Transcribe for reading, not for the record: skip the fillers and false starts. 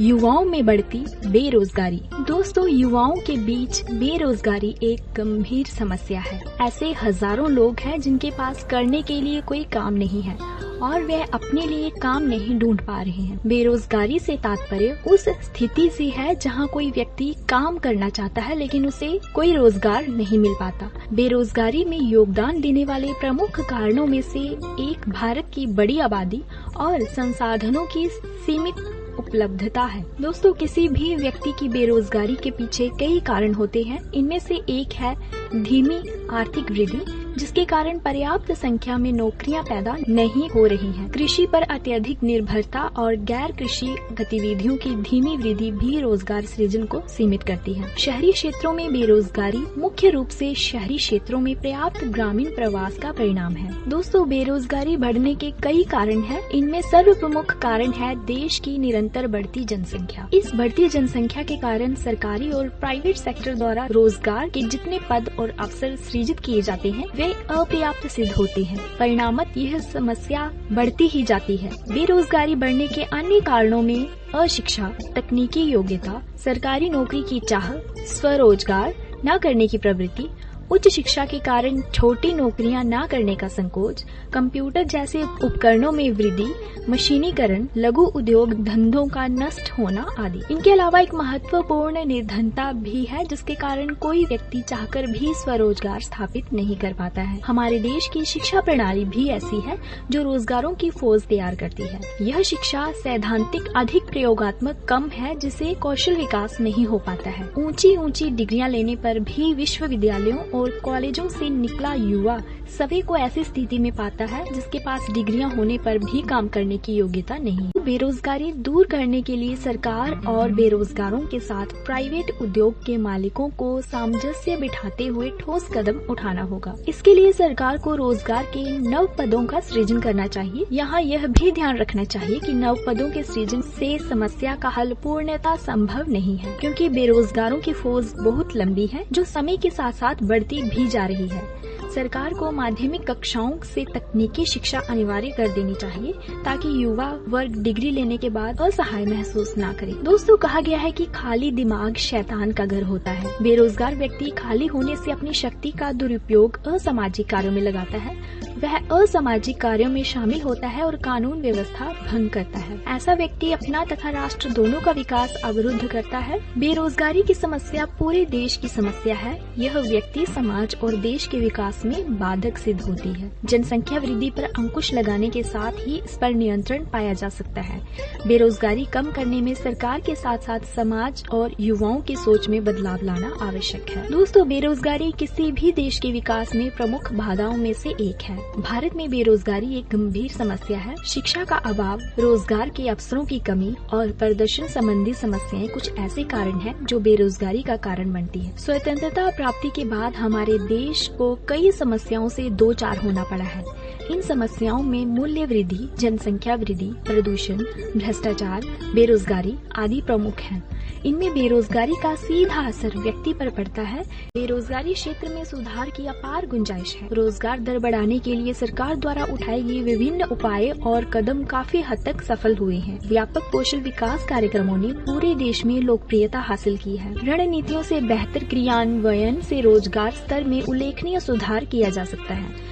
युवाओं में बढ़ती बेरोजगारी। दोस्तों, युवाओं के बीच बेरोजगारी एक गंभीर समस्या है। ऐसे हजारों लोग हैं जिनके पास करने के लिए कोई काम नहीं है और वे अपने लिए काम नहीं ढूंढ पा रहे हैं। बेरोजगारी से तात्पर्य उस स्थिति से है जहां कोई व्यक्ति काम करना चाहता है लेकिन उसे कोई रोजगार नहीं मिल पाता। बेरोजगारी में योगदान देने वाले प्रमुख कारणों में से एक भारत की बड़ी आबादी और संसाधनों की सीमित उपलब्धता है। दोस्तों, किसी भी व्यक्ति की बेरोजगारी के पीछे कई कारण होते हैं। इनमें से एक है धीमी आर्थिक वृद्धि, जिसके कारण पर्याप्त संख्या में नौकरियां पैदा नहीं हो रही हैं। कृषि पर अत्यधिक निर्भरता और गैर कृषि गतिविधियों की धीमी वृद्धि भी रोजगार सृजन को सीमित करती है। शहरी क्षेत्रों में बेरोजगारी मुख्य रूप से शहरी क्षेत्रों में पर्याप्त ग्रामीण प्रवास का परिणाम है। दोस्तों, बेरोजगारी बढ़ने के कई कारण हैं। इनमें सर्वप्रमुख कारण है देश की निरंतर बढ़ती जनसंख्या। इस बढ़ती जनसंख्या के कारण सरकारी और प्राइवेट सेक्टर द्वारा रोजगार के जितने पद और अवसर सृजित किए जाते हैं वे अपर्याप्त सिद्ध होते हैं। परिणामत यह समस्या बढ़ती ही जाती है। बेरोजगारी बढ़ने के अन्य कारणों में अशिक्षा, तकनीकी योग्यता, सरकारी नौकरी की चाह, स्वरोजगार न करने की प्रवृत्ति, उच्च शिक्षा के कारण छोटी नौकरियां न करने का संकोच, कंप्यूटर जैसे उपकरणों में वृद्धि, मशीनीकरण, लघु उद्योग धंधों का नष्ट होना आदि। इनके अलावा एक महत्वपूर्ण निर्धनता भी है जिसके कारण कोई व्यक्ति चाहकर भी स्वरोजगार स्थापित नहीं कर पाता है। हमारे देश की शिक्षा प्रणाली भी ऐसी है जो रोजगारों की फौज तैयार करती है। यह शिक्षा सैद्धांतिक अधिक प्रयोगात्मक कम है जिससे कौशल विकास नहीं हो पाता है। ऊंची ऊंची डिग्रियां लेने पर भी विश्वविद्यालयों और कॉलेजों से निकला युवा सभी को ऐसी स्थिति में पाता है जिसके पास डिग्रियां होने पर भी काम करने की योग्यता नहीं। बेरोजगारी दूर करने के लिए सरकार और बेरोजगारों के साथ प्राइवेट उद्योग के मालिकों को सामंजस्य बिठाते हुए ठोस कदम उठाना होगा। इसके लिए सरकार को रोजगार के नव पदों का सृजन करना चाहिए। यहाँ यह भी ध्यान रखना चाहिए कि नव पदों के सृजन से समस्या का हल पूर्णतः संभव नहीं है, क्योंकि बेरोजगारों की फौज बहुत लंबी है जो समय के साथ साथ बढ़ती भी जा रही है। सरकार को माध्यमिक कक्षाओं से तकनीकी शिक्षा अनिवार्य कर देनी चाहिए ताकि युवा वर्ग डिग्री लेने के बाद असहाय महसूस न करे। दोस्तों, कहा गया है कि खाली दिमाग शैतान का घर होता है। बेरोजगार व्यक्ति खाली होने से अपनी शक्ति का दुरुपयोग असामाजिक कार्यों में लगाता है। वह असामाजिक कार्यों में शामिल होता है और कानून व्यवस्था भंग करता है। ऐसा व्यक्ति अपना तथा राष्ट्र दोनों का विकास अवरुद्ध करता है। बेरोजगारी की समस्या पूरे देश की समस्या है। यह व्यक्ति, समाज और देश के विकास में बाधक सिद्ध होती है। जनसंख्या वृद्धि पर अंकुश लगाने के साथ ही इस पर नियंत्रण पाया जा सकता है। बेरोजगारी कम करने में सरकार के साथ साथ समाज और युवाओं की सोच में बदलाव लाना आवश्यक है। दोस्तों, बेरोजगारी किसी भी देश के विकास में प्रमुख बाधाओं में से एक है। भारत में बेरोजगारी एक गंभीर समस्या है। शिक्षा का अभाव, रोजगार के अवसरों की कमी और प्रदर्शन संबंधी समस्याएं कुछ ऐसे कारण हैं जो बेरोजगारी का कारण बनती है। स्वतंत्रता प्राप्ति के बाद हमारे देश को कई समस्याओं से दो चार होना पड़ा है। इन समस्याओं में मूल्य वृद्धि, जनसंख्या वृद्धि, प्रदूषण, भ्रष्टाचार, बेरोजगारी आदि प्रमुख हैं। इनमें बेरोजगारी का सीधा असर व्यक्ति पर पड़ता है। बेरोजगारी क्षेत्र में सुधार की अपार गुंजाइश है। रोजगार दर बढ़ाने के लिए सरकार द्वारा उठाए गए विभिन्न उपाय और कदम काफी हद तक सफल हुए हैं। व्यापक कौशल विकास कार्यक्रमों ने पूरे देश में लोकप्रियता हासिल की है। रणनीतियों से बेहतर क्रियान्वयन से रोजगार स्तर में उल्लेखनीय सुधार किया जा सकता है।